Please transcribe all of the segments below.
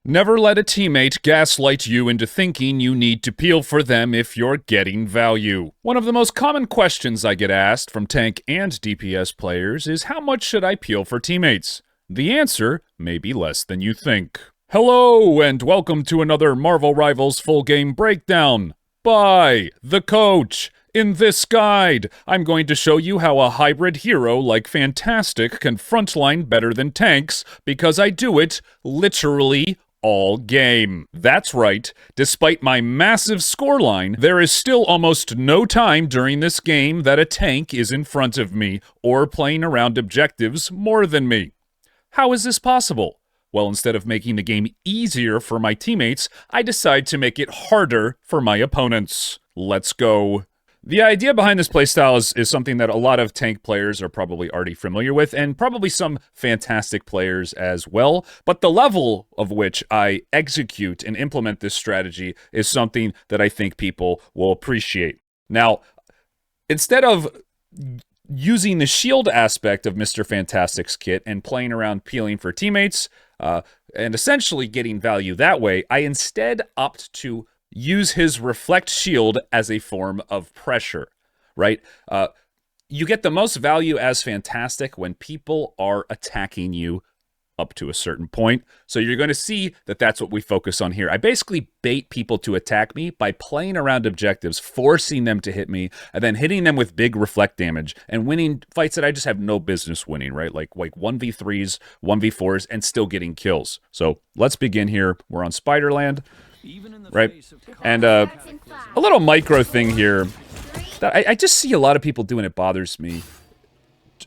Never let a teammate gaslight you into thinking you need to peel for them if you're getting value. One of the most common questions I get asked from tank and DPS players is how much should I peel for teammates? The answer may be less than you think. Hello and welcome to another Marvel Rivals full game breakdown by the coach. In this guide, I'm going to show you how a hybrid hero like Fantastic can frontline better than tanks because I do it literally all game. That's right, despite my massive scoreline, there is still almost no time during this game that a tank is in front of me or playing around objectives more than me. How is this possible? Well, instead of making the game easier for my teammates, I decide to make it harder for my opponents. Let's go. The idea behind this playstyle is something that a lot of tank players are probably already familiar with, and probably some Fantastic players as well, but the level of which I execute and implement this strategy is something that I think people will appreciate. Now, instead of using the shield aspect of Mr. Fantastic's kit and playing around peeling for teammates, and essentially getting value that way, I instead opt to use his reflect shield as a form of pressure, right? You get the most value as Fantastic when people are attacking you up to a certain point. So you're going to see that that's what we focus on here. I basically bait people to attack me by playing around objectives, forcing them to hit me, and then hitting them with big reflect damage and winning fights that I just have no business winning, right? Like 1v3s, 1v4s, and still getting kills. So let's begin here. We're on Spiderland, right? And a little micro thing here that I just see a lot of people doing. It bothers me.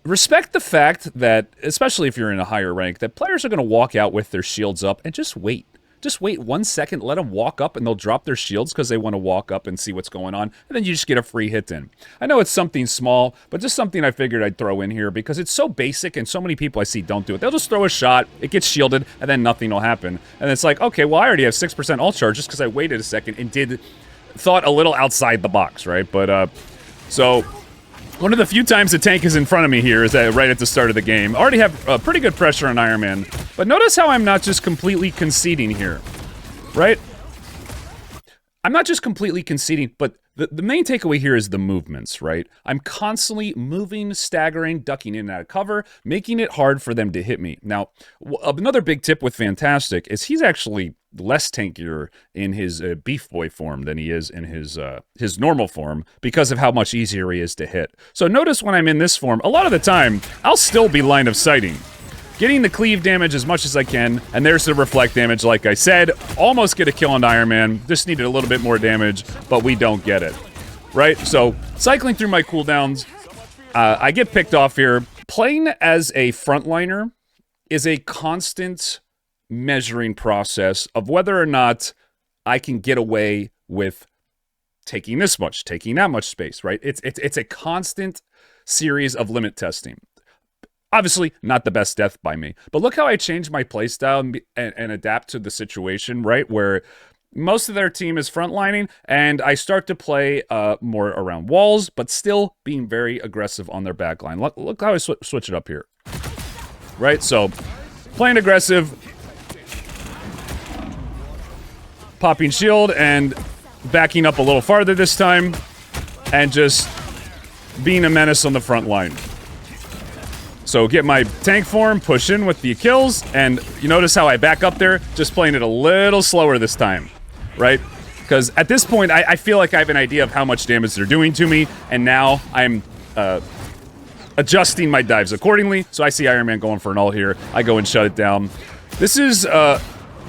Respect the fact that, especially if you're in a higher rank, that players are going to walk out with their shields up and just wait. Just wait 1 second, let them walk up, and they'll drop their shields because they want to walk up and see what's going on, and then you just get a free hit in. I know it's something small, but just something I figured I'd throw in here because it's so basic, and so many people I see don't do it. They'll just throw a shot, it gets shielded, and then nothing will happen. And it's like, okay, well, I already have 6% ult charge just because I waited a second and thought a little outside the box, right? But, so one of the few times the tank is in front of me here is right at the start of the game. I already have pretty good pressure on Iron Man, but notice how I'm not just completely conceding here, right? I'm not just completely conceding, but the main takeaway here is the movements, right? I'm constantly moving, staggering, ducking in and out of cover, making it hard for them to hit me. Now, another big tip with Fantastic is he's actually less tankier in his Beef Boy form than he is in his normal form because of how much easier he is to hit. So notice when I'm in this form, a lot of the time, I'll still be line of sighting. Getting the cleave damage as much as I can, and there's the reflect damage, like I said. Almost get a kill on Iron Man. Just needed a little bit more damage, but we don't get it, right? So, cycling through my cooldowns, I get picked off here. Playing as a frontliner is a constant measuring process of whether or not I can get away with taking this much, taking that much space, right? It's a constant series of limit testing. Obviously, not the best death by me, but look how I change my playstyle and adapt to the situation, right? Where most of their team is frontlining, and I start to play more around walls, but still being very aggressive on their backline. Look how I switch it up here, right? So, playing aggressive, popping shield, and backing up a little farther this time, and just being a menace on the front line. So get my tank form, push in with the kills, and you notice how I back up there, just playing it a little slower this time, right? Because at this point, I feel like I have an idea of how much damage they're doing to me, and now I'm adjusting my dives accordingly. So I see Iron Man going for an ult here. I go and shut it down. This is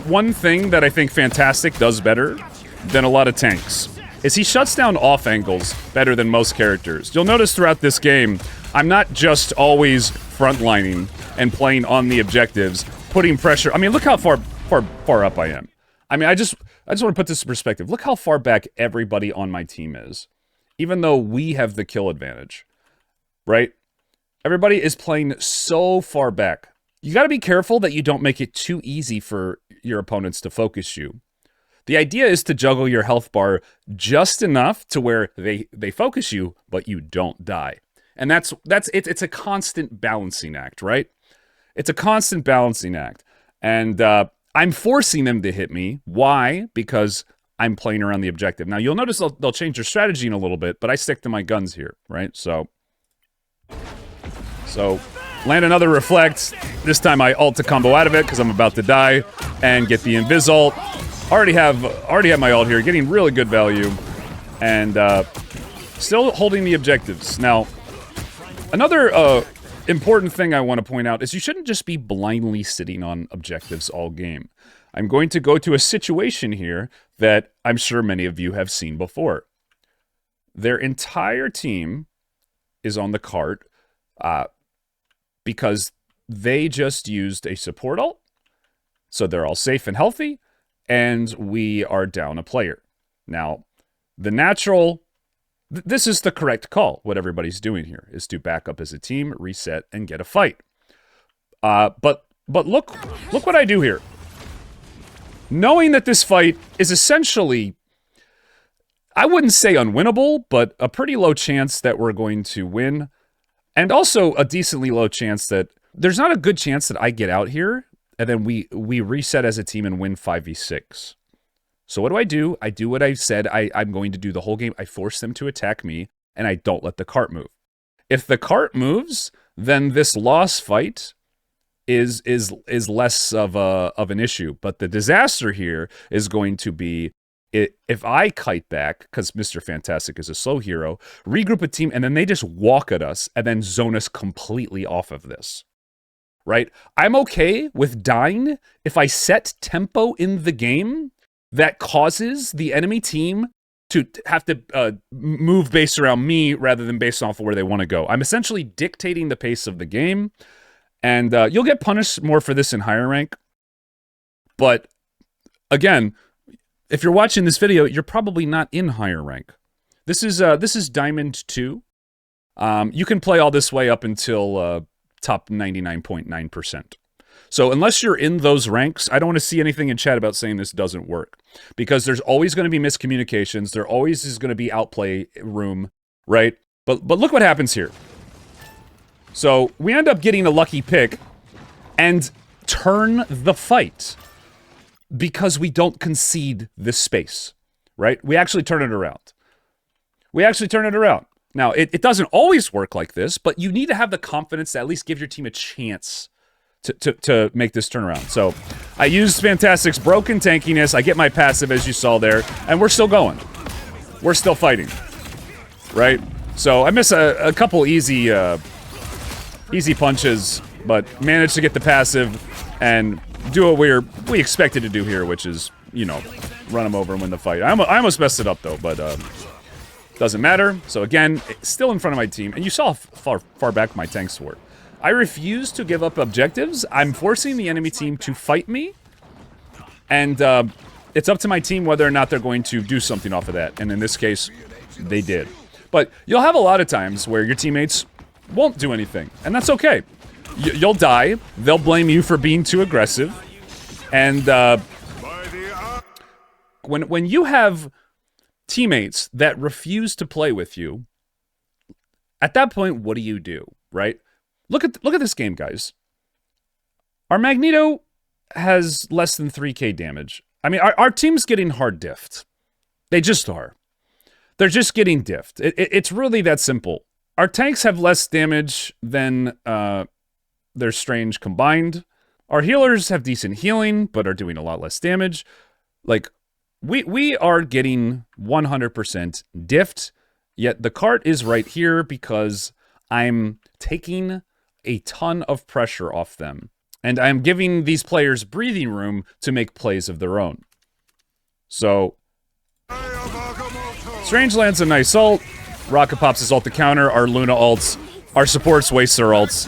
one thing that I think Fantastic does better than a lot of tanks, is he shuts down off angles better than most characters. You'll notice throughout this game, I'm not just always frontlining and playing on the objectives, putting pressure. I mean, look how far up I am. I mean, I just want to put this in perspective. Look how far back everybody on my team is, even though we have the kill advantage, right? Everybody is playing so far back. You got to be careful that you don't make it too easy for your opponents to focus you. The idea is to juggle your health bar just enough to where they focus you, but you don't die. And that's it. It's a constant balancing act, right? It's a constant balancing act. And I'm forcing them to hit me. Why? Because I'm playing around the objective. Now, you'll notice they'll change their strategy in a little bit, but I stick to my guns here, right? So land another reflect. This time I ult to combo out of it because I'm about to die and get the invis ult. Already have my ult here, getting really good value, and still holding the objectives. Now, another important thing I want to point out is you shouldn't just be blindly sitting on objectives all game. I'm going to go to a situation here that I'm sure many of you have seen before. Their entire team is on the cart because they just used a support ult, so they're all safe and healthy, and we are down a player. Now, the natural... This is the correct call. What everybody's doing here is to back up as a team, reset, and get a fight. But look what I do here. Knowing that this fight is essentially, I wouldn't say unwinnable, but a pretty low chance that we're going to win, and also a decently low chance that there's not a good chance that I get out here and then we reset as a team and win 5v6. So what do? I do what I said I'm going to do the whole game. I force them to attack me, and I don't let the cart move. If the cart moves, then this loss fight is less of an issue. But the disaster here is going to be if I kite back, because Mr. Fantastic is a slow hero, regroup a team, and then they just walk at us and then zone us completely off of this. Right? I'm okay with dying if I set tempo in the game that causes the enemy team to have to move based around me rather than based off of where they want to go. I'm essentially dictating the pace of the game, and you'll get punished more for this in higher rank. But again, if you're watching this video, you're probably not in higher rank. This is Diamond 2. You can play all this way up until top 99.9%. So unless you're in those ranks, I don't want to see anything in chat about saying this doesn't work. Because there's always going to be miscommunications. There always is going to be outplay room, right? But look what happens here. So we end up getting a lucky pick and turn the fight because we don't concede this space, right? We actually turn it around. Now, it doesn't always work like this, but you need to have the confidence to at least give your team a chance to make this turnaround. So I use Fantastic's broken tankiness. I get my passive, as you saw there, and we're still going. We're still fighting, right? So I miss a couple easy punches, but managed to get the passive and do what we expected to do here, which is, you know, run him over and win the fight. I almost messed it up though, but doesn't matter. So again, still in front of my team, and you saw how far back my tanks were. I refuse to give up objectives. I'm forcing the enemy team to fight me, and it's up to my team whether or not they're going to do something off of that, and in this case, they did. But you'll have a lot of times where your teammates won't do anything, and that's okay. You'll die, they'll blame you for being too aggressive, and when you have teammates that refuse to play with you, at that point, what do, right? Look at this game, guys. Our Magneto has less than 3k damage. I mean, our team's getting hard diffed. They just are. They're just getting diffed. It's really that simple. Our tanks have less damage than their Strange combined. Our healers have decent healing, but are doing a lot less damage. Like, we are getting 100% diffed, yet the cart is right here because I'm taking a ton of pressure off them. And I'm giving these players breathing room to make plays of their own. So, Strange lands a nice ult. Rocket pops his ult to counter. Our Luna ults. Our supports waste their ults.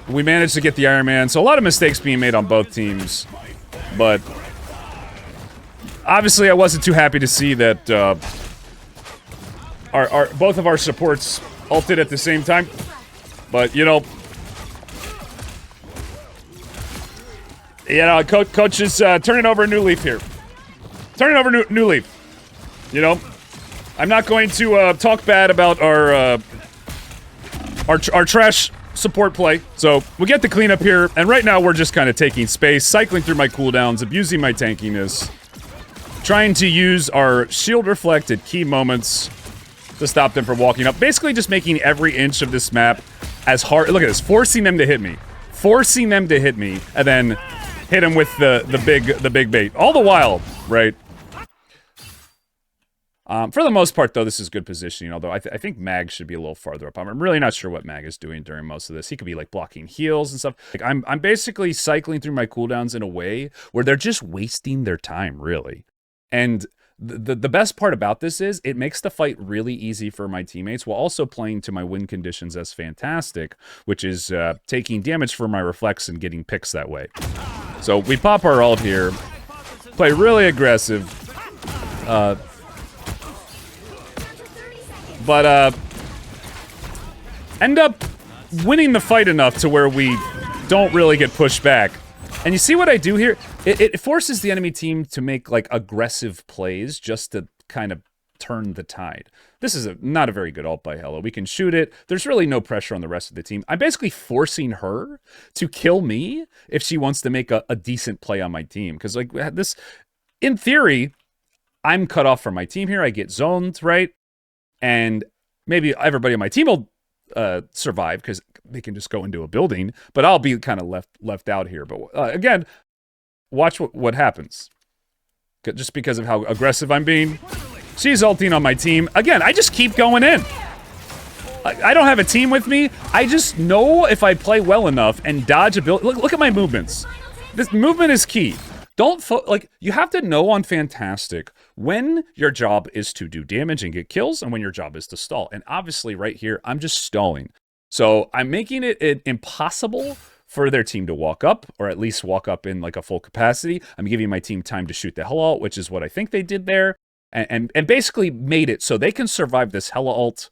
We managed to get the Iron Man. So a lot of mistakes being made on both teams. But obviously I wasn't too happy to see that both of our supports ulted at the same time. But, you know, Coach is turning over a new leaf here. Turning over a new leaf. You know, I'm not going to talk bad about our trash support play. So we get the cleanup here, and right now we're just kind of taking space, cycling through my cooldowns, abusing my tankiness, trying to use our shield reflect at key moments to stop them from walking up. Basically just making every inch of this map as hard. Look at this, forcing them to hit me. Forcing them to hit me, and then hit them with the big bait. All the while, right? For the most part, though, this is good positioning, although I think Mag should be a little farther up. I'm really not sure what Mag is doing during most of this. He could be, like, blocking heals and stuff. Like, I'm basically cycling through my cooldowns in a way where they're just wasting their time, really. And the best part about this is it makes the fight really easy for my teammates while also playing to my win conditions as fantastic, which is taking damage for my reflex and getting picks that way. So we pop our ult here, play really aggressive, but end up winning the fight enough to where we don't really get pushed back. And you see what I do here? It forces the enemy team to make, like, aggressive plays just to kind of turn the tide. This is not a very good ult by Hella. We can shoot it. There's really no pressure on the rest of the team. I'm basically forcing her to kill me if she wants to make a decent play on my team. Because, like, this, in theory, I'm cut off from my team here. I get zoned, right? And maybe everybody on my team will survive because they can just go into a building, but I'll be kind of left out here. But again, watch what happens. Just because of how aggressive I'm being. She's ulting on my team. Again, I just keep going in. I don't have a team with me. I just know if I play well enough and dodge a build. Look at my movements. This movement is key. Like, you have to know on Fantastic when your job is to do damage and get kills and when your job is to stall. And obviously right here, I'm just stalling. So I'm making it impossible for their team to walk up, or at least walk up in, like, a full capacity. I'm giving my team time to shoot the Hella ult, which is what I think they did there. And basically made it so they can survive this Hella ult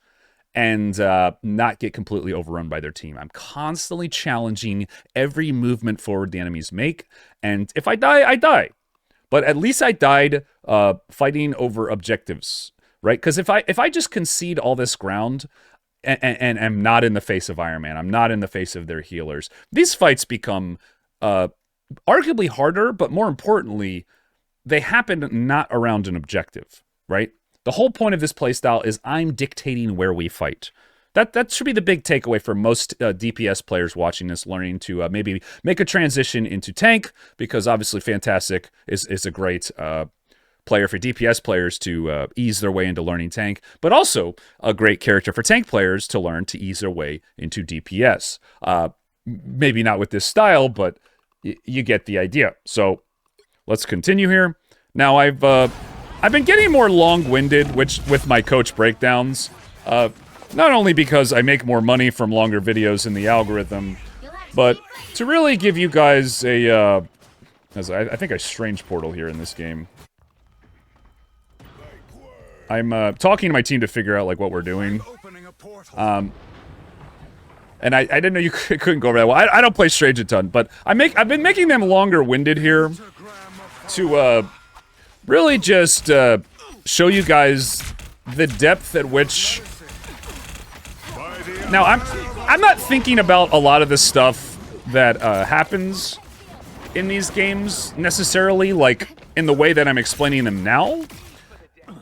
and not get completely overrun by their team. I'm constantly challenging every movement forward the enemies make. And if I die, I die. But at least I died fighting over objectives, right? Because if I just concede all this ground and am not in the face of Iron Man, I'm not in the face of their healers, these fights become arguably harder, but more importantly, they happen not around an objective, right? The whole point of this playstyle is I'm dictating where we fight. That should be the big takeaway for most DPS players watching this, learning to maybe make a transition into tank, because obviously Fantastic is a great player for DPS players to ease their way into learning tank, but also a great character for tank players to learn to ease their way into DPS. Maybe not with this style, but you get the idea. So let's continue here. Now I've been getting more long-winded with my coach breakdowns. Not only because I make more money from longer videos in the algorithm, but to really give you guys a, I think I strange portal here in this game. I'm talking to my team to figure out, like, what we're doing. And I didn't know you couldn't go over that well. I don't play Strange a ton, but I've been making them longer-winded here to really just show you guys the depth at which. Now I'm not thinking about a lot of the stuff that happens in these games necessarily, like, in the way that I'm explaining them now.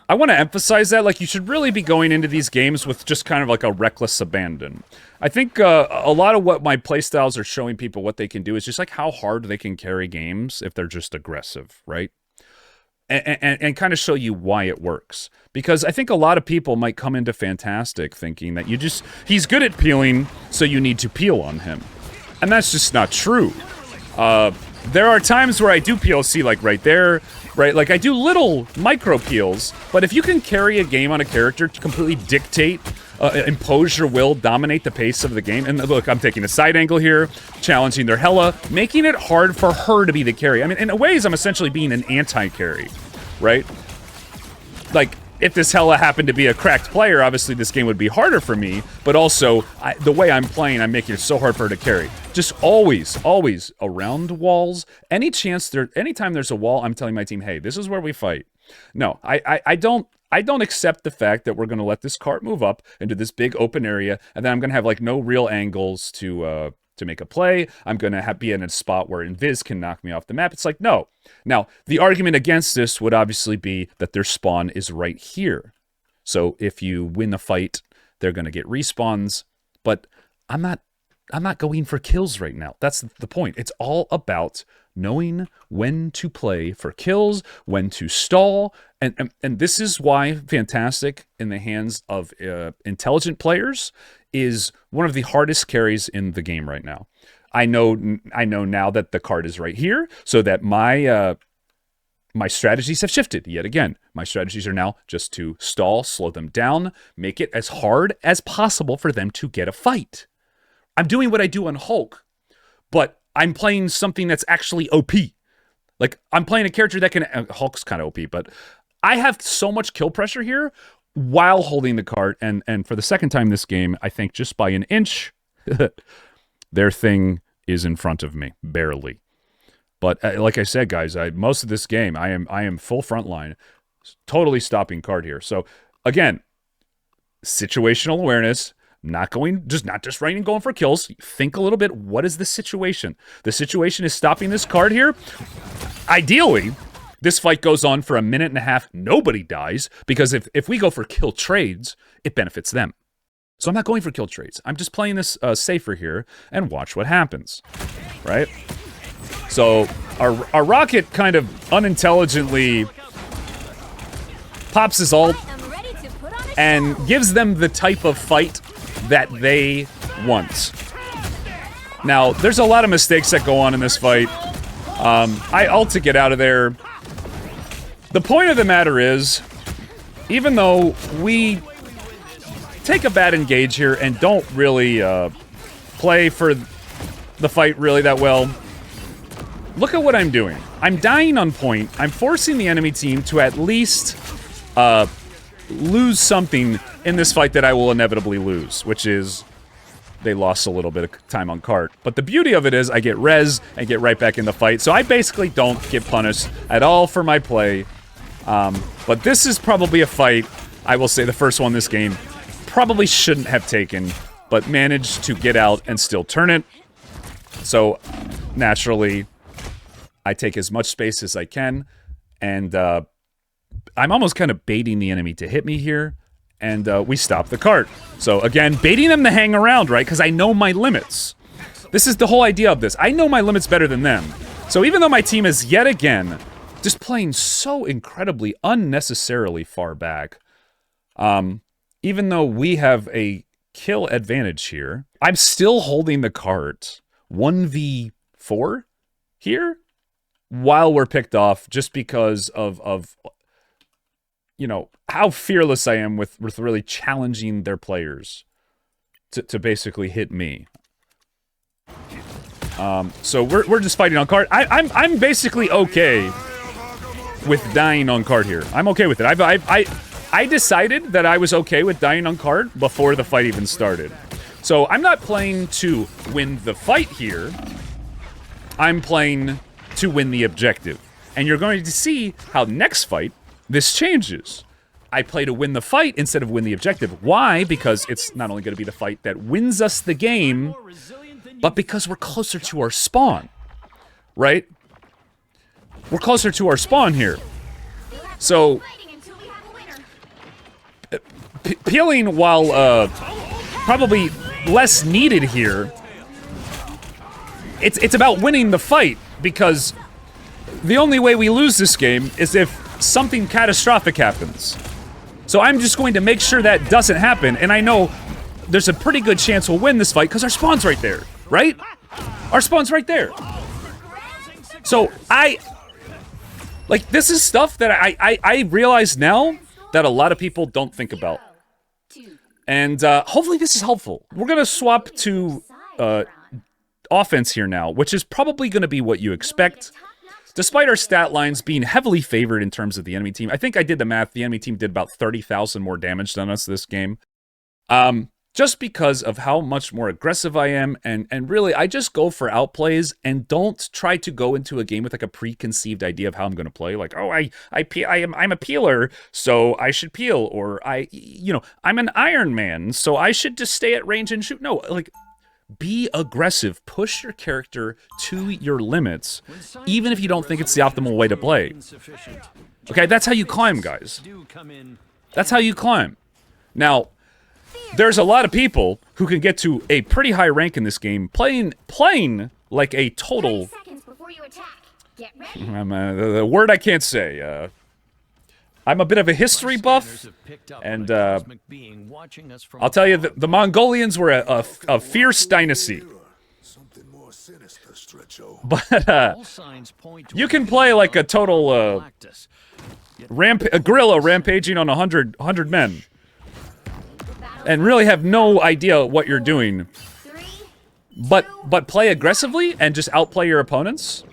I want to emphasize that, like, you should really be going into these games with just kind of like a reckless abandon. I think a lot of what my playstyles are showing people what they can do is just, like, how hard they can carry games if they're just aggressive, right? And kind of show you why it works. Because I think a lot of people might come into Fantastic thinking that he's good at peeling, so you need to peel on him. And that's just not true. There are times where I do peel, see, like, right there, right? Like, I do little micro peels, but if you can carry a game on a character to completely dictate, impose your will, dominate the pace of the game, and look, I'm taking a side angle here, challenging their Hella, making it hard for her to be the carry. I mean, in a ways, I'm essentially being an anti-carry, right? Like, if this Hella happened to be a cracked player, obviously this game would be harder for me, but also, the way I'm playing, I'm making it so hard for her to carry. Just always around walls. Anytime there's a wall, I'm telling my team, hey, this is where we fight. No, I I don't accept the fact that we're going to let this cart move up into this big open area, and then I'm going to have like no real angles to make a play. I'm going to be in a spot where Invis can knock me off the map. It's like, no. Now, the argument against this would obviously be that their spawn is right here. So if you win the fight, they're going to get respawns. But I'm not going for kills right now. That's the point. It's all about knowing when to play for kills, when to stall. And this is why Fantastic in the hands of intelligent players is one of the hardest carries in the game right now. I know now that the card is right here, so that my strategies have shifted yet again. My strategies are now just to stall, slow them down, make it as hard as possible for them to get a fight. I'm doing what I do on Hulk, but I'm playing something that's actually OP. Like, I'm playing a character that can... Hulk's kind of OP, but I have so much kill pressure here while holding the cart, and for the second time this game, I think just by an inch, their thing is in front of me, barely. But like I said, guys, most of this game, I am full frontline, totally stopping card here. So again, situational awareness, not just running and going for kills. Think a little bit, what is the situation? The situation is stopping this card here. Ideally, this fight goes on for a minute and a half. Nobody dies, because if we go for kill trades, it benefits them. So I'm not going for kill trades. I'm just playing this safer here and watch what happens, right? So our Rocket kind of unintelligently pops his ult and gives them the type of fight that they want. Now, there's a lot of mistakes that go on in this fight. I ult to get out of there. The point of the matter is, even though we take a bad engage here and don't really play for the fight really that well, look at what I'm doing. I'm dying on point. I'm forcing the enemy team to at least lose something in this fight that I will inevitably lose, which is they lost a little bit of time on cart. But the beauty of it is I get res and get right back in the fight, so I basically don't get punished at all for my play. But this is probably a fight, I will say the first one this game, probably shouldn't have taken, but managed to get out and still turn it. So, naturally, I take as much space as I can, and I'm almost kind of baiting the enemy to hit me here, and we stop the cart. So, again, baiting them to hang around, right? Because I know my limits. This is the whole idea of this. I know my limits better than them. So even though my team is yet again just playing so incredibly unnecessarily far back, even though we have a kill advantage here, I'm still holding the cart 1v4 here while we're picked off, just because of you know, how fearless I am with really challenging their players to basically hit me. So we're just fighting on cart. I'm basically okay with dying on cart here. I'm okay with it. I decided that I was okay with dying on cart before the fight even started. So I'm not playing to win the fight here. I'm playing to win the objective. And you're going to see how next fight this changes. I play to win the fight instead of win the objective. Why? Because it's not only going to be the fight that wins us the game, but because we're closer to our spawn, right? We're closer to our spawn here. So, peeling, while probably less needed here, it's about winning the fight, because the only way we lose this game is if something catastrophic happens. So I'm just going to make sure that doesn't happen, and I know there's a pretty good chance we'll win this fight because our spawn's right there, right? Our spawn's right there. So like, this is stuff that I realize now that a lot of people don't think about. And hopefully this is helpful. We're gonna swap to offense here now, which is probably gonna be what you expect. Despite our stat lines being heavily favored in terms of the enemy team, I think I did the math, the enemy team did about 30,000 more damage than us this game. just because of how much more aggressive I am, and really, I just go for outplays and don't try to go into a game with like a preconceived idea of how I'm going to play. Like, oh, I'm a peeler, so I should peel, or I'm an Iron Man, so I should just stay at range and shoot. No, like, be aggressive. Push your character to your limits, even if you don't think it's the optimal way to play. Okay, that's how you climb, guys. That's how you climb. Now, there's a lot of people who can get to a pretty high rank in this game playing like a total... the word I can't say. I'm a bit of a history buff, and I'll tell you, the Mongolians were a fierce dynasty. But you can play like a total a gorilla rampaging on 100 men, and really have no idea what you're doing, but play aggressively and just outplay your opponents.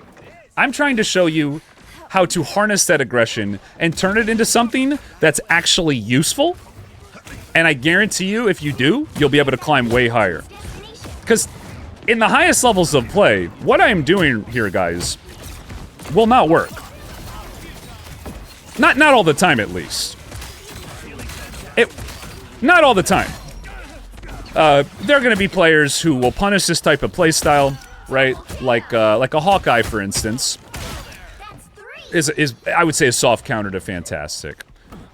I'm trying to show you how to harness that aggression and turn it into something that's actually useful, and I guarantee you, if you do, you'll be able to climb way higher. Because in the highest levels of play, what I am doing here, guys, will not work. Not all the time, at least. Not all the time. There are going to be players who will punish this type of playstyle, right? Like a Hawkeye, for instance, is I would say a soft counter to Fantastic.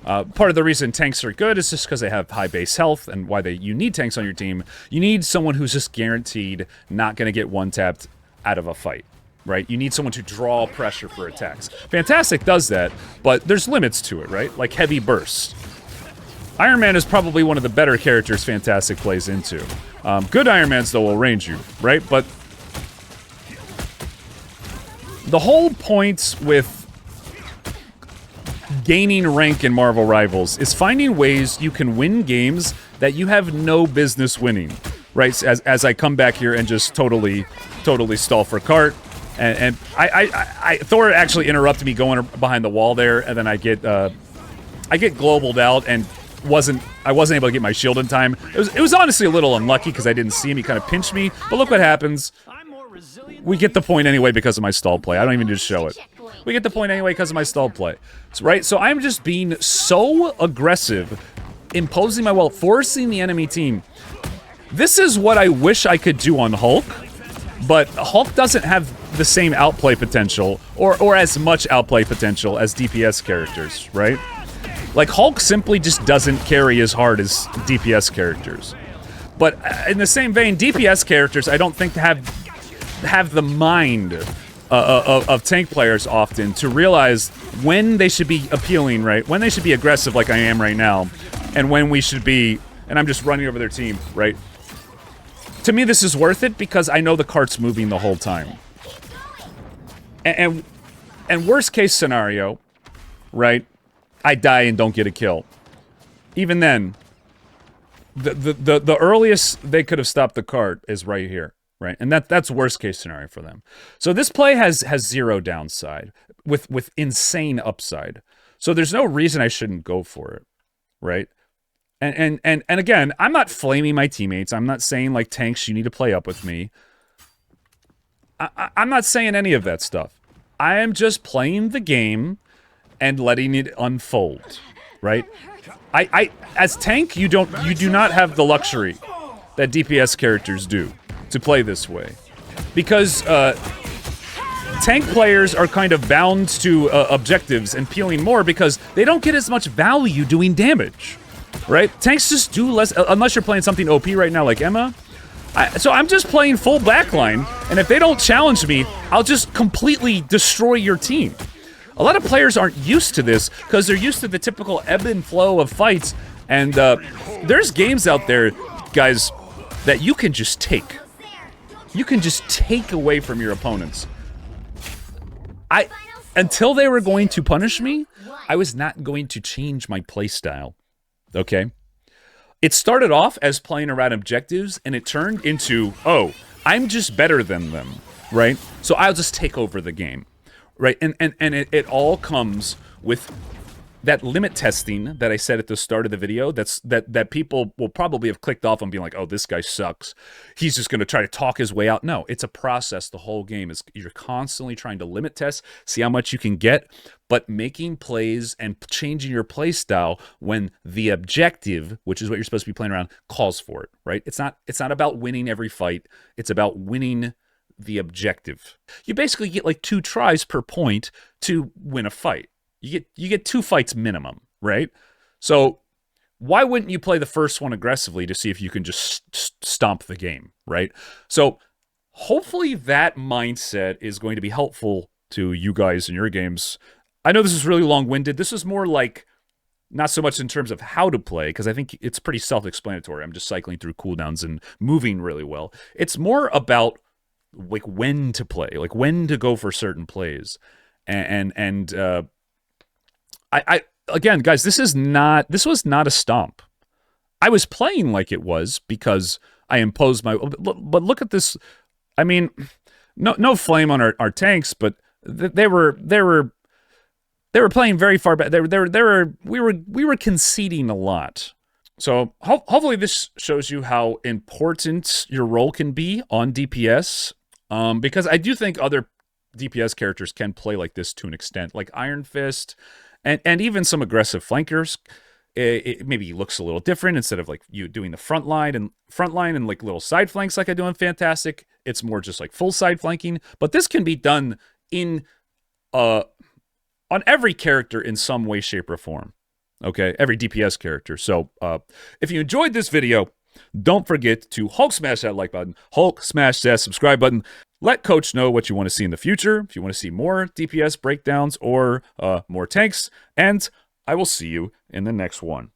Part of the reason tanks are good is just because they have high base health, and why you need tanks on your team. You need someone who's just guaranteed not going to get one-tapped out of a fight, right? You need someone to draw pressure for attacks. Fantastic does that, but there's limits to it, right? Like heavy burst. Iron Man is probably one of the better characters Fantastic plays into. Good Iron Mans, though, will range you, right? But the whole point with gaining rank in Marvel Rivals is finding ways you can win games that you have no business winning, right? As I come back here and just totally stall for cart, and Thor actually interrupted me going behind the wall there, and then I get globaled out and I wasn't able to get my shield in time. It was honestly a little unlucky because I didn't see him. He kind of pinched me, but look what happens. We get the point anyway because of my stall play. I don't even just show it. We get the point anyway because of my stall play. Right? So I'm just being so aggressive, imposing my will, forcing the enemy team. This is what I wish I could do on Hulk, but Hulk doesn't have the same outplay potential, or as much outplay potential as DPS characters, right? Like, Hulk simply just doesn't carry as hard as DPS characters. But in the same vein, DPS characters I don't think have the mind of tank players often to realize when they should be appealing, right? When they should be aggressive like I am right now, and when we should be, and I'm just running over their team, right? To me, this is worth it because I know the cart's moving the whole time. And worst case scenario, right? I die and don't get a kill. Even then, the earliest they could have stopped the cart is right here. Right, and that's worst case scenario for them. So this play has zero downside with insane upside. So there's no reason I shouldn't go for it, right? And again, I'm not flaming my teammates. I'm not saying like, tanks, you need to play up with me. I'm not saying any of that stuff. I am just playing the game and letting it unfold, right? I as tank, you do not have the luxury that DPS characters do to play this way, because tank players are kind of bound to objectives and peeling more because they don't get as much value doing damage, right? Tanks just do less, unless you're playing something OP right now like Emma. So I'm just playing full backline, and if they don't challenge me, I'll just completely destroy your team. A lot of players aren't used to this because they're used to the typical ebb and flow of fights, and there's games out there, guys, that you can just take. You can just take away from your opponents. Until they were going to punish me, I was not going to change my playstyle. Okay? It started off as playing around objectives, and it turned into, oh, I'm just better than them, right? So I'll just take over the game, right? And it all comes with that limit testing that I said at the start of the video, that people will probably have clicked off on being like, oh, this guy sucks. He's just going to try to talk his way out. No, it's a process. The whole game is you're constantly trying to limit test, see how much you can get, but making plays and changing your play style when the objective, which is what you're supposed to be playing around, calls for it, right? It's not about winning every fight. It's about winning the objective. You basically get like 2 tries per point to win a fight. You get 2 fights minimum, right? So why wouldn't you play the first one aggressively to see if you can just stomp the game, right? So hopefully that mindset is going to be helpful to you guys in your games. I know this is really long-winded. This is more like not so much in terms of how to play, because I think it's pretty self-explanatory. I'm just cycling through cooldowns and moving really well. It's more about like when to play, like when to go for certain plays. I again, guys, this was not a stomp. I was playing like it was because I imposed my. But look at this. I mean, no flame on our tanks, but they were playing very far back. We were conceding a lot. So hopefully this shows you how important your role can be on DPS. Because I do think other DPS characters can play like this to an extent, like Iron Fist. And even some aggressive flankers, it maybe looks a little different. Instead of like you doing the front line and like little side flanks like I do in Fantastic, it's more just like full side flanking. But this can be done in on every character in some way, shape, or form. Okay, every DPS character. So if you enjoyed this video, don't forget to Hulk smash that like button, Hulk smash that subscribe button. Let Coach know what you want to see in the future, if you want to see more DPS breakdowns or more tanks, and I will see you in the next one.